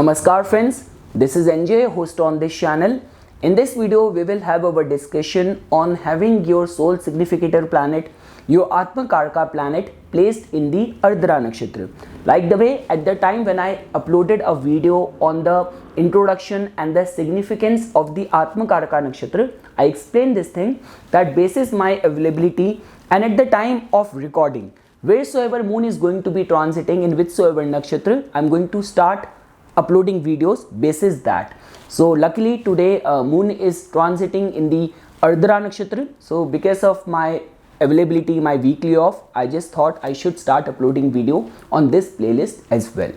Namaskar friends, this is NJ, host on this channel. In this video, we will have our discussion on having your soul significator planet, your Atma Karka planet placed in the Ardra Nakshatra. Like the way at the time when I uploaded a video on the introduction and the significance of the Atma Karka Nakshatra, I explained this thing that basis my availability and at the time of recording, wheresoever moon is going to be transiting in whichsoever nakshatra, I am going to start uploading videos basis that. So luckily today moon is transiting in the Ardra Nakshatra. So because of my availability, my weekly off, I just thought I should start uploading video on this playlist as well.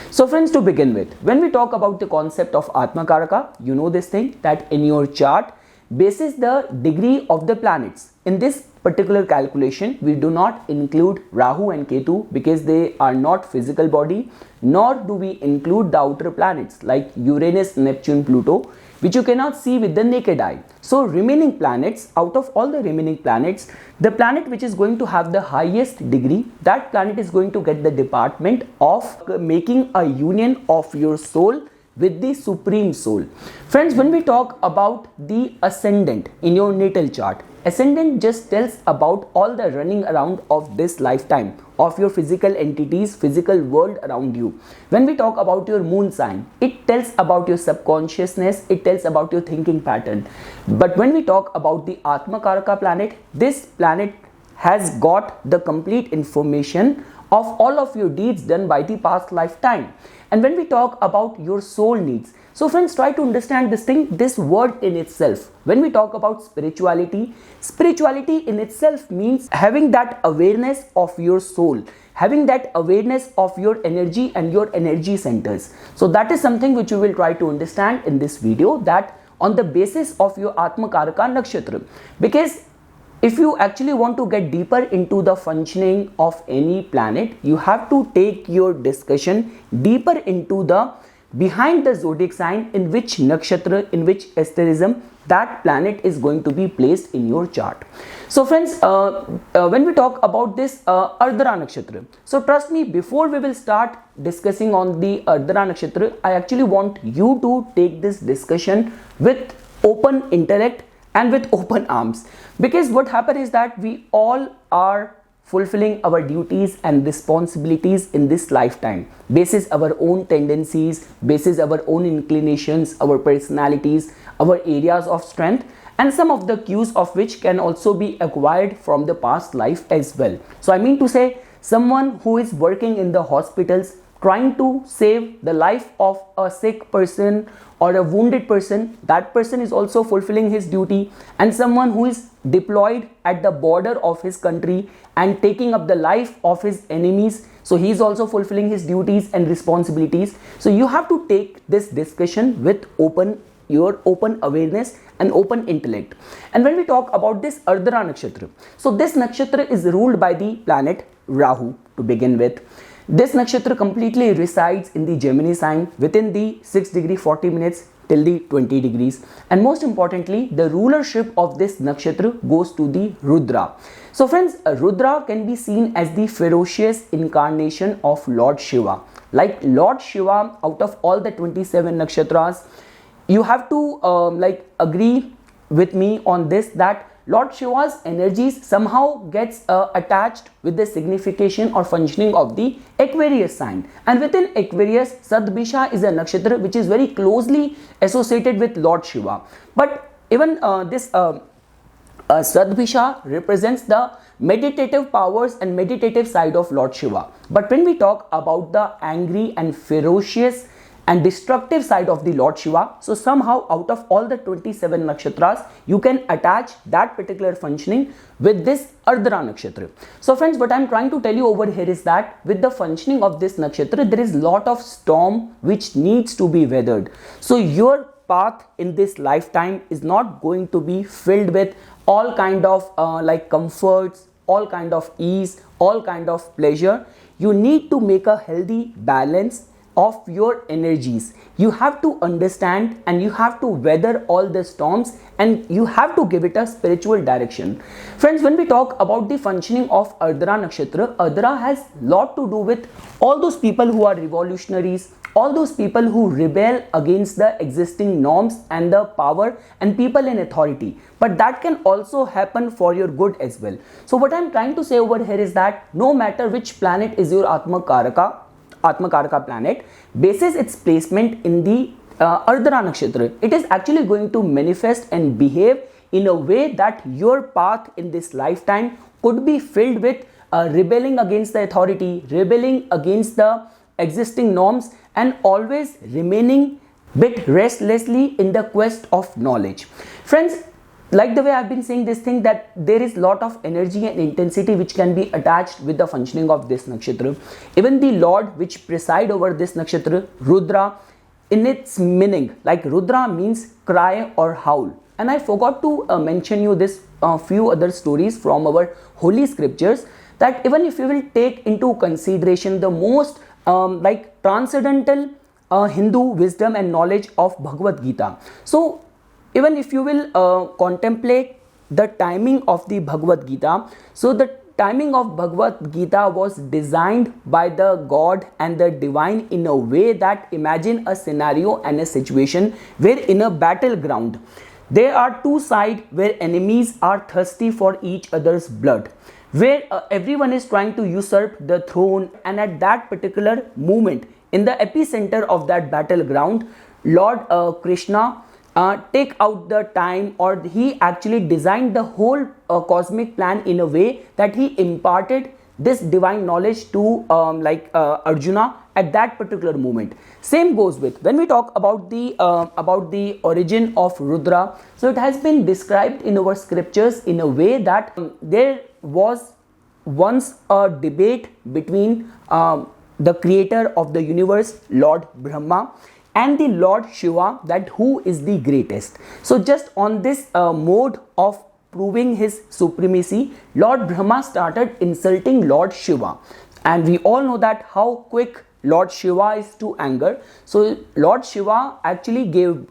So friends, to begin with, when we talk about the concept of Atma Karaka, you know this thing that in your chart, basis the degree of the planets. In this particular calculation, we do not include Rahu and Ketu because they are not physical body, nor do we include the outer planets like Uranus, Neptune, Pluto, which you cannot see with the naked eye. So remaining planets, out of all the remaining planets, the planet which is going to have the highest degree, that planet is going to get the department of making a union of your soul with the supreme soul. Friends, when we talk about the ascendant in your natal chart, ascendant just tells about all the running around of this lifetime of your physical entities, physical world around you. When we talk about your moon sign, it tells about your subconsciousness, it tells about your thinking pattern. But when we talk about the Atma Karaka planet, this planet has got the complete information of all of your deeds done by the past lifetime. And when we talk about your soul needs, so friends, try to understand this thing, this word in itself. When we talk about spirituality, spirituality in itself means having that awareness of your soul, having that awareness of your energy and your energy centers. So that is something which you will try to understand in this video, that on the basis of your Atma Karaka Nakshatra. Because if you actually want to get deeper into the functioning of any planet, you have to take your discussion deeper into the behind the zodiac sign, in which nakshatra, in which asterism that planet is going to be placed in your chart. So friends, when we talk about this Ardra Nakshatra, so trust me, before we will start discussing on the Ardra Nakshatra, I actually want you to take this discussion with open intellect and with open arms, because what happens is that we all are fulfilling our duties and responsibilities in this lifetime, basis our own tendencies, basis our own inclinations, our personalities, our areas of strength, and some of the cues of which can also be acquired from the past life as well. So I mean to say, someone who is working in the hospitals trying to save the life of a sick person or a wounded person, that person is also fulfilling his duty. And someone who is deployed at the border of his country and taking up the life of his enemies, so he is also fulfilling his duties and responsibilities. So you have to take this discussion with your open awareness and open intellect. And when we talk about this Ardra Nakshatra, so this nakshatra is ruled by the planet Rahu to begin with. This nakshatra completely resides in the Gemini sign within the 6 degree 40 minutes till the 20 degrees. And most importantly, the rulership of this nakshatra goes to the Rudra. So friends, Rudra can be seen as the ferocious incarnation of Lord Shiva. Like Lord Shiva, out of all the 27 nakshatras, you have to agree with me on this, that Lord Shiva's energies somehow gets attached with the signification or functioning of the Aquarius sign. And within Aquarius, Sadbisha is a nakshatra which is very closely associated with Lord Shiva. But even this Sadbisha represents the meditative powers and meditative side of Lord Shiva. But when we talk about the angry and ferocious and destructive side of the Lord Shiva, so somehow out of all the 27 nakshatras, you can attach that particular functioning with this Ardra Nakshatra. So friends, what I am trying to tell you over here is that with the functioning of this nakshatra, there is lot of storm which needs to be weathered. So your path in this lifetime is not going to be filled with all kind of comforts, all kind of ease, all kind of pleasure. You need to make a healthy balance of your energies. You have to understand and you have to weather all the storms, and you have to give it a spiritual direction. Friends, when we talk about the functioning of Ardra Nakshatra, Ardra has lot to do with all those people who are revolutionaries, all those people who rebel against the existing norms and the power and people in authority. But that can also happen for your good as well. So what I'm trying to say over here is that no matter which planet is your Atma Karaka planet, basis its placement in the Ardhara Nakshatra, it is actually going to manifest and behave in a way that your path in this lifetime could be filled with rebelling against the authority, rebelling against the existing norms, and always remaining bit restlessly in the quest of knowledge. Friends, like the way I've been saying this thing, that there is lot of energy and intensity which can be attached with the functioning of this nakshatra. Even the Lord which preside over this nakshatra, Rudra, in its meaning, like Rudra means cry or howl. And I forgot to mention you this few other stories from our holy scriptures, that even if you will take into consideration the most like transcendental Hindu wisdom and knowledge of Bhagavad Gita. So even if you will contemplate the timing of the Bhagavad Gita, so the timing of Bhagavad Gita was designed by the God and the divine in a way that imagine a scenario and a situation where in a battleground there are two sides where enemies are thirsty for each other's blood, where everyone is trying to usurp the throne, and at that particular moment in the epicenter of that battleground, Lord Krishna take out the time, or he actually designed the whole cosmic plan in a way that he imparted this divine knowledge to Arjuna at that particular moment. Same goes with when we talk about the origin of Rudra. So it has been described in our scriptures in a way that there was once a debate between the creator of the universe, Lord Brahma, and the Lord Shiva, that who is the greatest. So just on this mode of proving his supremacy, Lord Brahma started insulting Lord Shiva, and we all know that how quick Lord Shiva is to anger. So Lord Shiva actually gave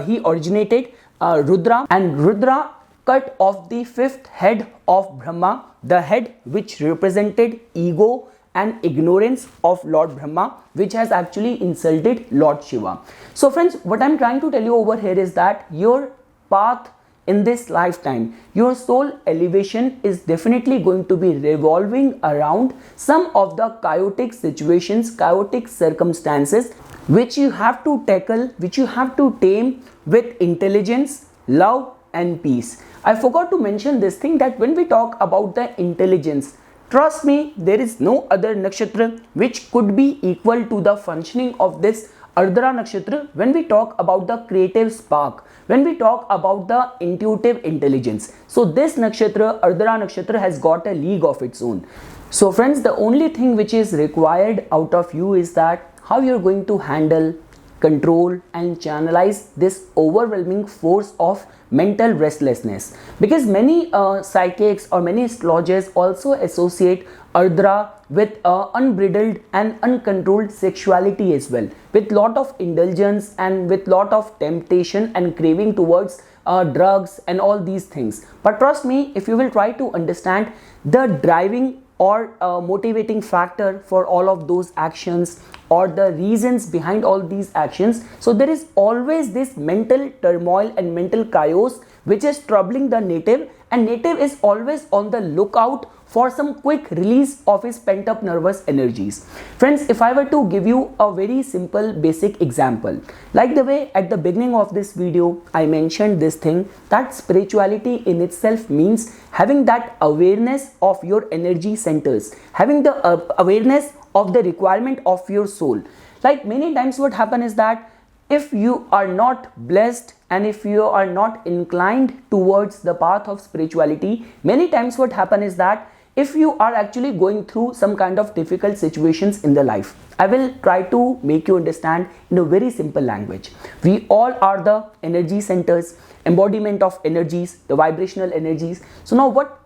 he originated Rudra, and Rudra cut off the fifth head of Brahma, the head which represented ego and ignorance of Lord Brahma, which has actually insulted Lord Shiva. So friends, what I'm trying to tell you over here is that your path in this lifetime, your soul elevation is definitely going to be revolving around some of the chaotic situations, chaotic circumstances, which you have to tackle, which you have to tame with intelligence, love and peace. I forgot to mention this thing, that when we talk about the intelligence, trust me, there is no other nakshatra which could be equal to the functioning of this Ardhara Nakshatra when we talk about the creative spark, when we talk about the intuitive intelligence. So this nakshatra, Ardhara Nakshatra, has got a league of its own. So friends, the only thing which is required out of you is that how you're going to handle, control and channelize this overwhelming force of mental restlessness, because many psychics or many astrologers also associate Ardhara with unbridled and uncontrolled sexuality as well, with lot of indulgence and with lot of temptation and craving towards drugs and all these things. But trust me, if you will try to understand the driving or motivating factor for all of those actions, or the reasons behind all these actions, so there is always this mental turmoil and mental chaos which is troubling the native, and native is always on the lookout for some quick release of his pent up nervous energies. Friends, if I were to give you a very simple basic example, like the way at the beginning of this video I mentioned this thing, that spirituality in itself means having that awareness of your energy centers, having the awareness of the requirement of your soul. Like many times what happen is that if you are not blessed and if you are not inclined towards the path of spirituality, many times what happen is that if you are actually going through some kind of difficult situations in the life, I will try to make you understand in a very simple language. We all are the energy centers, embodiment of energies, the vibrational energies. So now what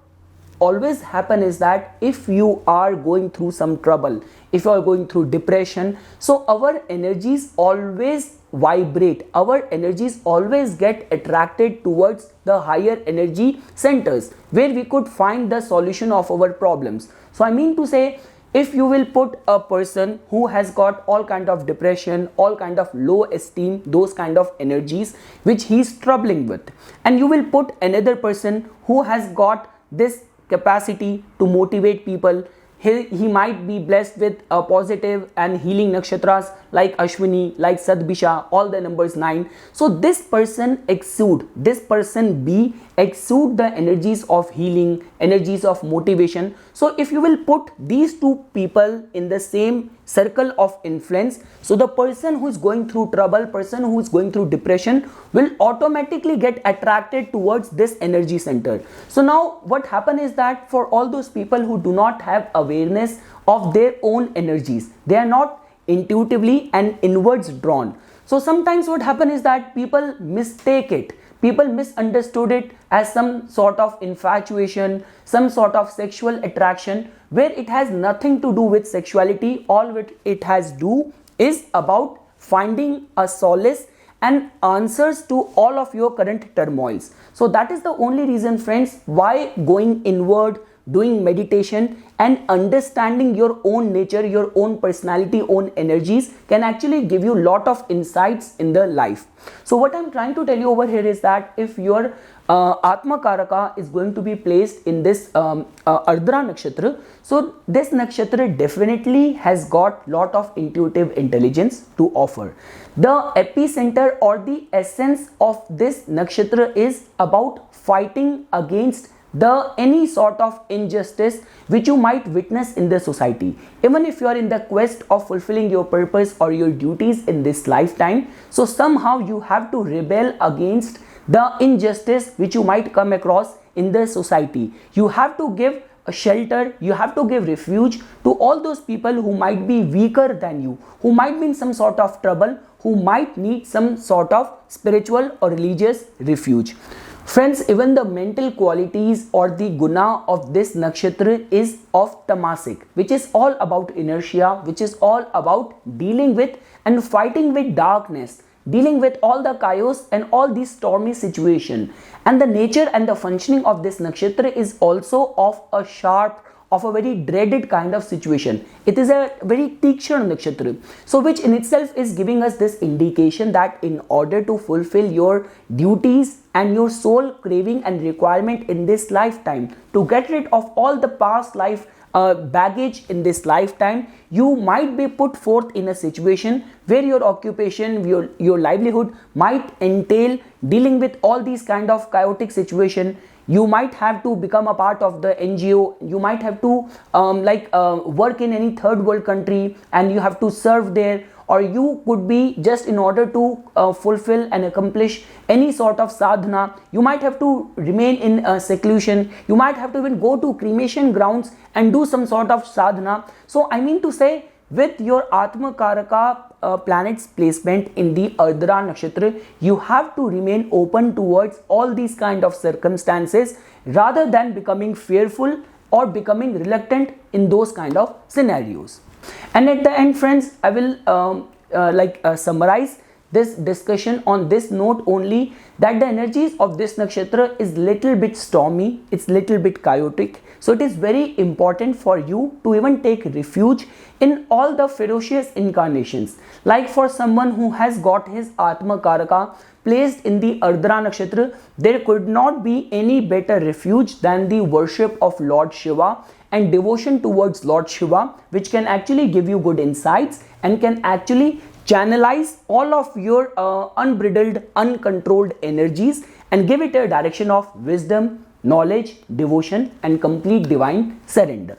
always happen is that if you are going through some trouble, if you are going through depression, so our energies always vibrate, our energies always get attracted towards the higher energy centers where we could find the solution of our problems. So I mean to say, if you will put a person who has got all kind of depression, all kind of low esteem, those kind of energies which he is troubling with, and you will put another person who has got this capacity to motivate people, he might be blessed with a positive and healing nakshatras like Ashwini, like Sadbisha, all the numbers 9. So this person this person B exude the energies of healing, energies of motivation. So if you will put these two people in the same circle of influence, so the person who is going through trouble, person who is going through depression will automatically get attracted towards this energy center. So now what happen is that for all those people who do not have awareness of their own energies, they are not intuitively and inwards drawn. So sometimes what happen is that people mistake it, people misunderstood it as some sort of infatuation, some sort of sexual attraction, where it has nothing to do with sexuality. All what it has to do is about finding a solace and answers to all of your current turmoils. So that is the only reason, friends, why going inward, doing meditation and understanding your own nature, your own personality, own energies can actually give you lot of insights in the life. So what I'm trying to tell you over here is that if your Atma Karaka is going to be placed in this Ardra Nakshatra, so this Nakshatra definitely has got lot of intuitive intelligence to offer. The epicenter or the essence of this Nakshatra is about fighting against any sort of injustice which you might witness in the society. Even if you are in the quest of fulfilling your purpose or your duties in this lifetime, so somehow you have to rebel against the injustice which you might come across in the society. You have to give a shelter, you have to give refuge to all those people who might be weaker than you, who might be in some sort of trouble, who might need some sort of spiritual or religious refuge. Friends, even the mental qualities or the guna of this nakshatra is of tamasic, which is all about inertia, which is all about dealing with and fighting with darkness, dealing with all the chaos and all these stormy situation. And the nature and the functioning of this nakshatra is also of a sharp, of a very dreaded kind of situation. It is a very Tikshana nakshatra, so which in itself is giving us this indication that in order to fulfill your duties and your soul craving and requirement in this lifetime, to get rid of all the past life baggage in this lifetime, you might be put forth in a situation where your occupation, your livelihood might entail dealing with all these kind of chaotic situation. You might have to become a part of the NGO, you might have to work in any third world country and you have to serve there, or you could be just in order to fulfill and accomplish any sort of sadhana, you might have to remain in seclusion, you might have to even go to cremation grounds and do some sort of sadhana. So I mean to say, with your Atma Karaka planet's placement in the Ardra Nakshatra, you have to remain open towards all these kind of circumstances rather than becoming fearful or becoming reluctant in those kind of scenarios. And at the end, friends, I will summarize this discussion on this note only, that the energies of this nakshatra is little bit stormy, it's little bit chaotic. So it is very important for you to even take refuge in all the ferocious incarnations. Like for someone who has got his Atma Karaka placed in the Ardra Nakshatra, there could not be any better refuge than the worship of Lord Shiva and devotion towards Lord Shiva, which can actually give you good insights and can actually channelize all of your unbridled, uncontrolled energies and give it a direction of wisdom, knowledge, devotion and complete divine surrender.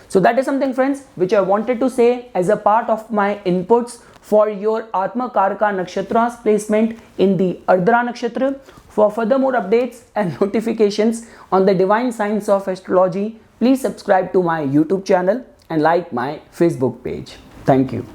So that is something, friends, which I wanted to say as a part of my inputs for your Atma Karaka Nakshatra's placement in the Ardra Nakshatra. For further more updates and notifications on the divine science of astrology, please subscribe to my YouTube channel and like my Facebook page. Thank you.